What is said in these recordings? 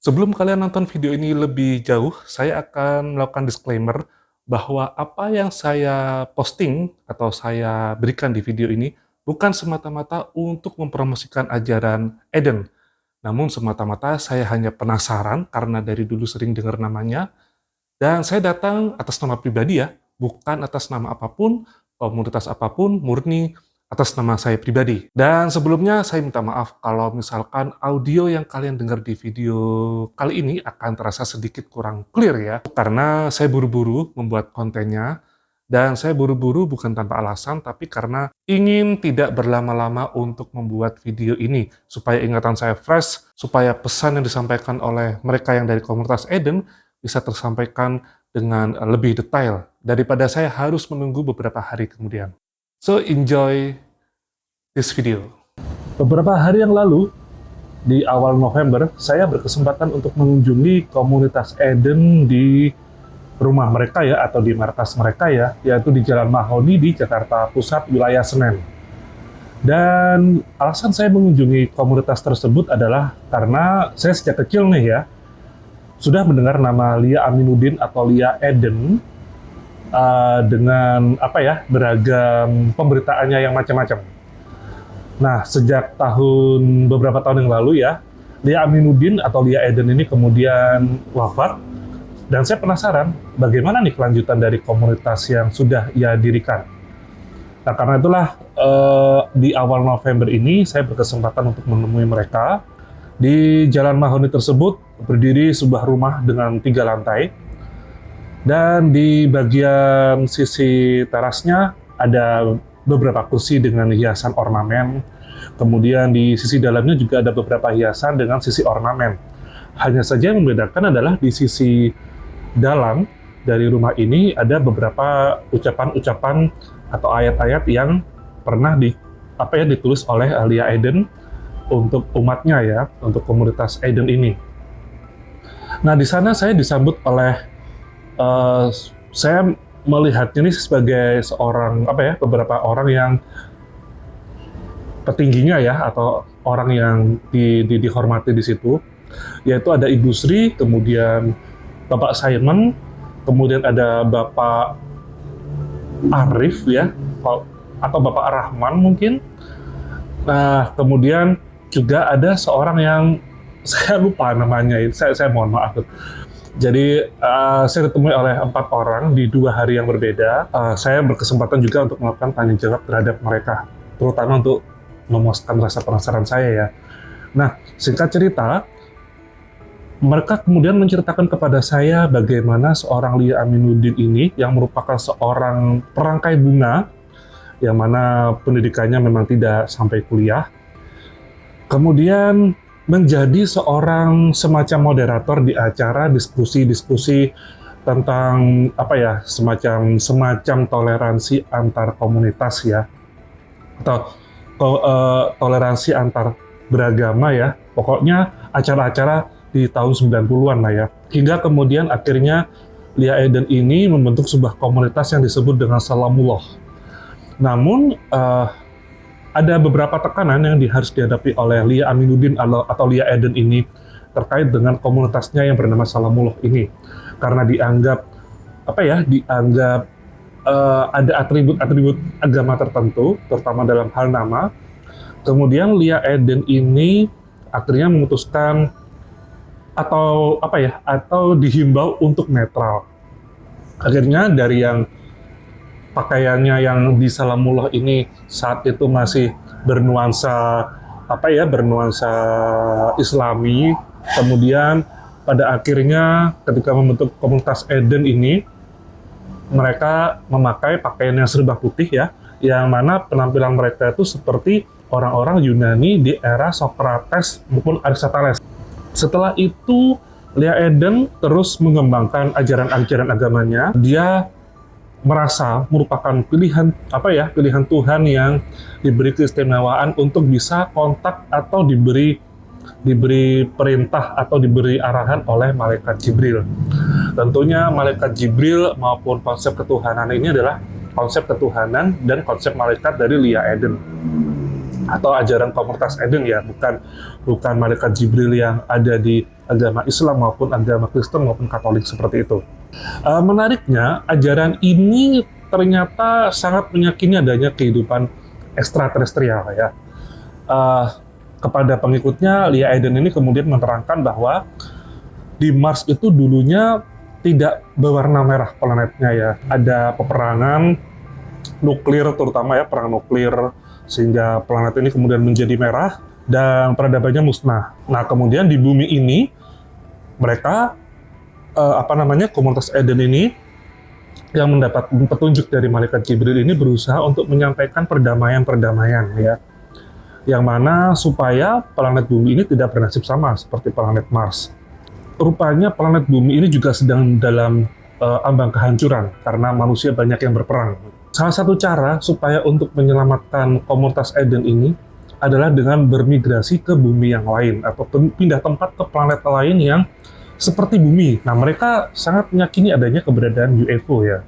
Sebelum kalian nonton video ini lebih jauh, saya akan melakukan disclaimer bahwa apa yang saya posting atau saya berikan di video ini bukan semata-mata untuk mempromosikan ajaran Eden. Namun semata-mata saya hanya penasaran karena dari dulu sering dengar namanya, dan saya datang atas nama pribadi ya, bukan atas nama apapun, komunitas apapun, murni atas nama saya pribadi. Dan sebelumnya saya minta maaf kalau misalkan audio yang kalian dengar di video kali ini akan terasa sedikit kurang clear ya, karena saya buru-buru membuat kontennya, dan saya buru-buru bukan tanpa alasan, tapi karena ingin tidak berlama-lama untuk membuat video ini, supaya ingatan saya fresh, supaya pesan yang disampaikan oleh mereka yang dari komunitas Eden bisa tersampaikan dengan lebih detail, daripada saya harus menunggu beberapa hari kemudian. So, enjoy this video. Beberapa hari yang lalu, di awal November, saya berkesempatan untuk mengunjungi komunitas Eden di rumah mereka ya, atau di markas mereka ya, yaitu di Jalan Mahoni di Jakarta Pusat, wilayah Senen. Dan alasan saya mengunjungi komunitas tersebut adalah karena saya sejak kecil nih ya, sudah mendengar nama Lia Aminuddin atau Lia Eden dengan beragam pemberitaannya yang macam-macam. Nah, sejak beberapa tahun yang lalu ya, Lia Aminuddin atau Lia Eden ini kemudian wafat, dan saya penasaran bagaimana nih kelanjutan dari komunitas yang sudah ia dirikan. Nah, karena itulah di awal November ini saya berkesempatan untuk menemui mereka. Di Jalan Mahoni tersebut berdiri sebuah rumah dengan 3 lantai, dan di bagian sisi terasnya ada beberapa kursi dengan hiasan ornamen. Kemudian di sisi dalamnya juga ada beberapa hiasan dengan sisi ornamen. Hanya saja yang membedakan adalah di sisi dalam dari rumah ini ada beberapa ucapan-ucapan atau ayat-ayat yang pernah ditulis oleh Lia Eden untuk umatnya ya, untuk komunitas Eden ini. Nah, di sana saya disambut oleh saya melihatnya ini sebagai seorang beberapa orang yang petingginya ya, atau orang yang dihormati di situ, yaitu ada Ibu Sri, kemudian Bapak Simon, kemudian ada Bapak Arif ya, atau Bapak Rahman mungkin. Nah, kemudian juga ada seorang yang saya lupa namanya, saya mohon maaf. Jadi saya ditemui oleh 4 orang di 2 hari yang berbeda. Saya berkesempatan juga untuk melakukan tanya jawab terhadap mereka, terutama untuk memuaskan rasa penasaran saya ya. Nah, singkat cerita, mereka kemudian menceritakan kepada saya bagaimana seorang Lia Aminuddin ini yang merupakan seorang perangkai bunga, yang mana pendidikannya memang tidak sampai kuliah, kemudian menjadi seorang semacam moderator di acara diskusi-diskusi tentang semacam toleransi antar komunitas ya, atau toleransi antar beragama ya. Pokoknya acara-acara di tahun 90-an lah ya. Hingga kemudian akhirnya Lia Eden ini membentuk sebuah komunitas yang disebut dengan Salamullah. Namun ada beberapa tekanan yang harus dihadapi oleh Lia Aminuddin atau Lia Eden ini terkait dengan komunitasnya yang bernama Salamullah ini, karena dianggap ada atribut-atribut agama tertentu, terutama dalam hal nama. Kemudian Lia Eden ini akhirnya memutuskan atau dihimbau untuk netral. Akhirnya dari yang pakaiannya yang di Salamullah ini saat itu masih bernuansa bernuansa Islami, kemudian pada akhirnya ketika membentuk komunitas Eden ini, mereka memakai pakaian yang serba putih ya, yang mana penampilan mereka itu seperti orang-orang Yunani di era Socrates maupun Aristoteles. Setelah itu Lia Eden terus mengembangkan ajaran-ajaran agamanya. Dia merasa merupakan pilihan Tuhan yang diberi keistimewaan untuk bisa kontak atau diberi perintah atau diberi arahan oleh malaikat Jibril. Tentunya malaikat Jibril maupun konsep ketuhanan ini adalah konsep ketuhanan dan konsep malaikat dari Lia Eden. atau ajaran komunitas Eden ya, bukan malaikat Jibril yang ada di agama Islam maupun agama Kristen maupun Katolik seperti itu. Menariknya, ajaran ini ternyata sangat meyakini adanya kehidupan ekstraterestrial ya. Kepada pengikutnya, Lia Eden ini kemudian menerangkan bahwa di Mars itu dulunya tidak berwarna merah planetnya ya. Ada peperangan nuklir terutama ya, perang nuklir, sehingga planet ini kemudian menjadi merah dan peradabannya musnah. Nah, kemudian di bumi ini mereka komunitas Eden ini yang mendapat petunjuk dari malaikat Jibril ini berusaha untuk menyampaikan perdamaian ya, yang mana supaya planet bumi ini tidak bernasib sama seperti planet Mars. Rupanya planet bumi ini juga sedang dalam ambang kehancuran karena manusia banyak yang berperang. Salah satu cara supaya untuk menyelamatkan komunitas Eden ini adalah dengan bermigrasi ke bumi yang lain atau pindah tempat ke planet lain yang seperti bumi. Nah, mereka sangat meyakini adanya keberadaan UFO ya.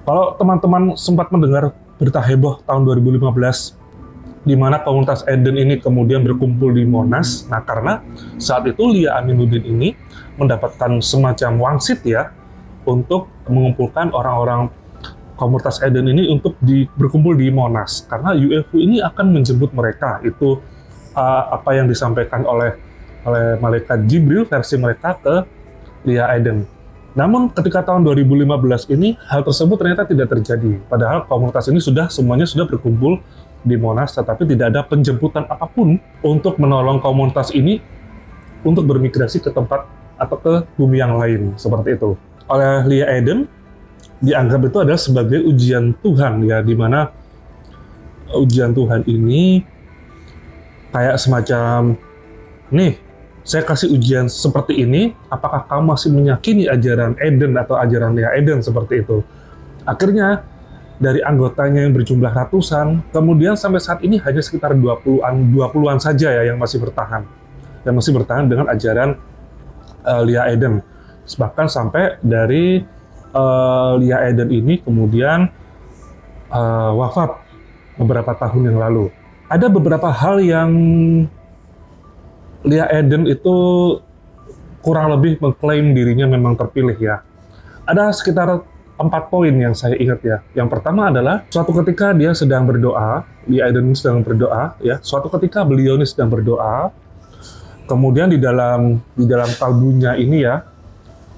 Kalau teman-teman sempat mendengar berita heboh tahun 2015 di mana komunitas Eden ini kemudian berkumpul di Monas. Nah, karena saat itu Lia Aminuddin ini mendapatkan semacam wangsit ya untuk mengumpulkan orang-orang komunitas Eden ini untuk berkumpul di Monas, karena UFO ini akan menjemput mereka. Itu apa yang disampaikan oleh malaikat Jibril versi mereka ke Lia Eden. Namun ketika tahun 2015 ini hal tersebut ternyata tidak terjadi. Padahal komunitas ini semuanya sudah berkumpul di Monas, tetapi tidak ada penjemputan apapun untuk menolong komunitas ini untuk bermigrasi ke tempat atau ke bumi yang lain seperti itu. Oleh Lia Eden dianggap itu adalah sebagai ujian Tuhan ya, di mana ujian Tuhan ini kayak semacam, nih saya kasih ujian seperti ini, apakah kamu masih meyakini ajaran Eden atau ajaran Lia Eden seperti itu. Akhirnya dari anggotanya yang berjumlah ratusan, kemudian sampai saat ini hanya sekitar 20-an saja ya yang masih bertahan dengan ajaran Lia Eden. Bahkan sampai dari Lia Eden ini kemudian wafat beberapa tahun yang lalu. Ada beberapa hal yang Lia Eden itu kurang lebih mengklaim dirinya memang terpilih ya. Ada sekitar 4 poin yang saya ingat ya. Yang pertama adalah suatu ketika dia sedang berdoa, Lia Eden sedang berdoa ya. Suatu ketika beliau ini sedang berdoa, kemudian di dalam kalbunya ini ya,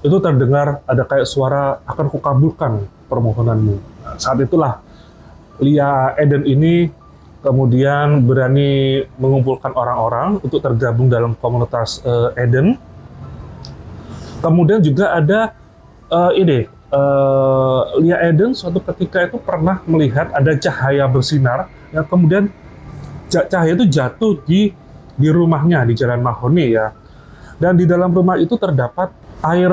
itu terdengar ada kayak suara, akan kukabulkan permohonanmu. Nah, saat itulah Lia Eden ini kemudian berani mengumpulkan orang-orang untuk tergabung dalam komunitas Eden. Kemudian juga ada Lia Eden suatu ketika itu pernah melihat ada cahaya bersinar yang kemudian cahaya itu jatuh di rumahnya di Jalan Mahoni ya. Dan di dalam rumah itu terdapat air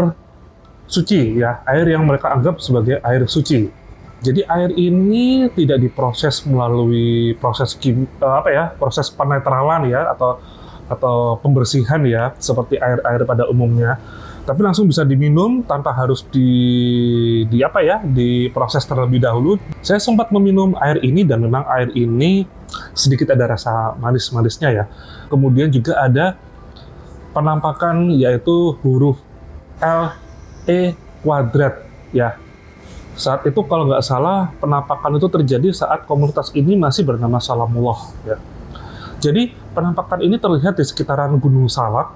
suci ya, air yang mereka anggap sebagai air suci. Jadi air ini tidak diproses melalui proses proses penetralan ya atau pembersihan ya seperti air pada umumnya, tapi langsung bisa diminum tanpa harus diproses terlebih dahulu. Saya sempat meminum air ini dan memang air ini sedikit ada rasa manis-manisnya ya. Kemudian juga ada penampakan yaitu huruf LE kuadrat ya. Saat itu kalau nggak salah penampakan itu terjadi saat komunitas ini masih bernama Salamullah ya. Jadi penampakan ini terlihat di sekitaran Gunung Salak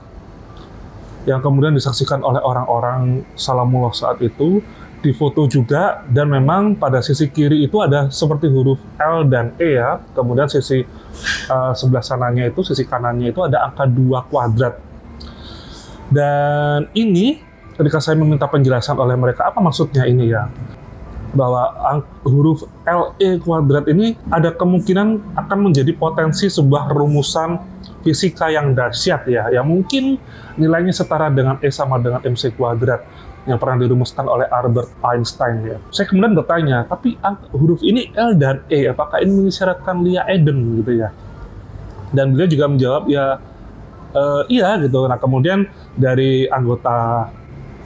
yang kemudian disaksikan oleh orang-orang Salamullah saat itu, difoto juga, dan memang pada sisi kiri itu ada seperti huruf L dan E ya. Kemudian sisi sebelah sananya itu, sisi kanannya itu ada angka 2 kuadrat. Dan ini ketika saya meminta penjelasan oleh mereka apa maksudnya ini ya, bahwa huruf LE kuadrat ini ada kemungkinan akan menjadi potensi sebuah rumusan fisika yang dahsyat ya, yang mungkin nilainya setara dengan E sama dengan MC kuadrat yang pernah dirumuskan oleh Albert Einstein ya. Saya kemudian bertanya, tapi huruf ini L dan E, apakah ini mengisyaratkan Lia Eden gitu ya? Dan beliau juga menjawab ya, iya gitu. Nah kemudian dari anggota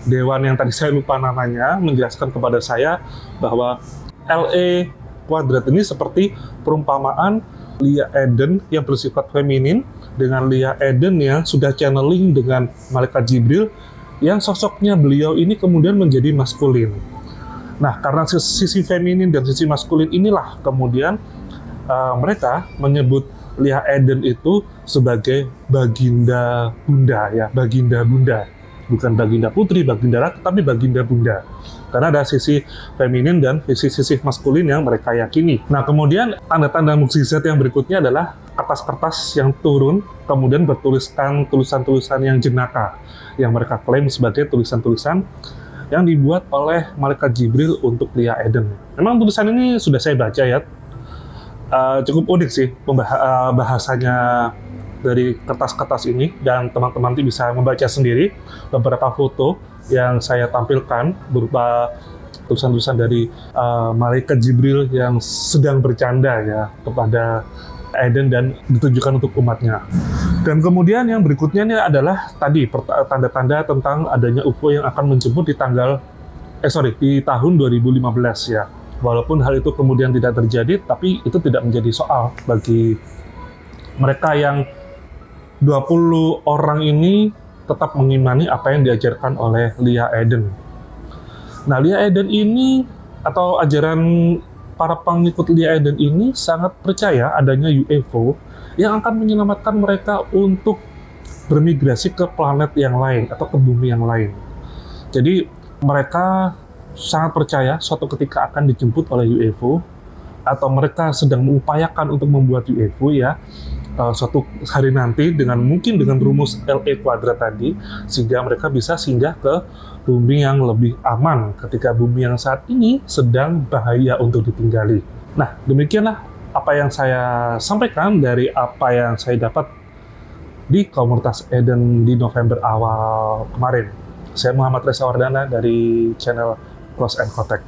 dewan yang tadi saya lupa namanya menjelaskan kepada saya bahwa LE kuadrat ini seperti perumpamaan Leah Eden yang bersifat feminin dengan Leah Eden yang sudah channeling dengan malaikat Jibril yang sosoknya beliau ini kemudian menjadi maskulin. Nah, karena sisi feminin dan sisi maskulin inilah kemudian mereka menyebut Leah Eden itu sebagai Baginda Bunda ya, Baginda Bunda. Bukan Baginda Putri, Baginda Ratu, tapi Baginda Bunda. Karena ada sisi feminin dan sisi maskulin yang mereka yakini. Nah, kemudian tanda-tanda mukjizat yang berikutnya adalah kertas-kertas yang turun, kemudian bertuliskan tulisan-tulisan yang jenaka, yang mereka klaim sebagai tulisan-tulisan yang dibuat oleh malaikat Jibril untuk Leah Eden. Memang tulisan ini sudah saya baca ya, cukup unik sih bahasanya dari kertas-kertas ini, dan teman-teman bisa membaca sendiri beberapa foto yang saya tampilkan berupa tulisan-tulisan dari malaikat Jibril yang sedang bercanda ya kepada Eden dan ditujukan untuk umatnya. Dan kemudian yang berikutnya ini adalah tadi tanda-tanda tentang adanya UFO yang akan menjemput di tahun 2015 ya. Walaupun hal itu kemudian tidak terjadi, tapi itu tidak menjadi soal bagi mereka yang 20 orang ini tetap mengimani apa yang diajarkan oleh Leah Eden. Nah, Leah Eden ini atau ajaran para pengikut Leah Eden ini sangat percaya adanya UFO yang akan menyelamatkan mereka untuk bermigrasi ke planet yang lain atau ke bumi yang lain. Jadi mereka sangat percaya suatu ketika akan dijemput oleh UFO, atau mereka sedang mengupayakan untuk membuat UFO ya, suatu hari nanti mungkin dengan rumus LE kuadrat tadi, sehingga mereka bisa singgah ke bumi yang lebih aman ketika bumi yang saat ini sedang bahaya untuk ditinggali. Nah, demikianlah apa yang saya sampaikan dari apa yang saya dapat di komunitas Eden di November awal kemarin. Saya Muhammad Reza Wardana dari channel Close and Contact.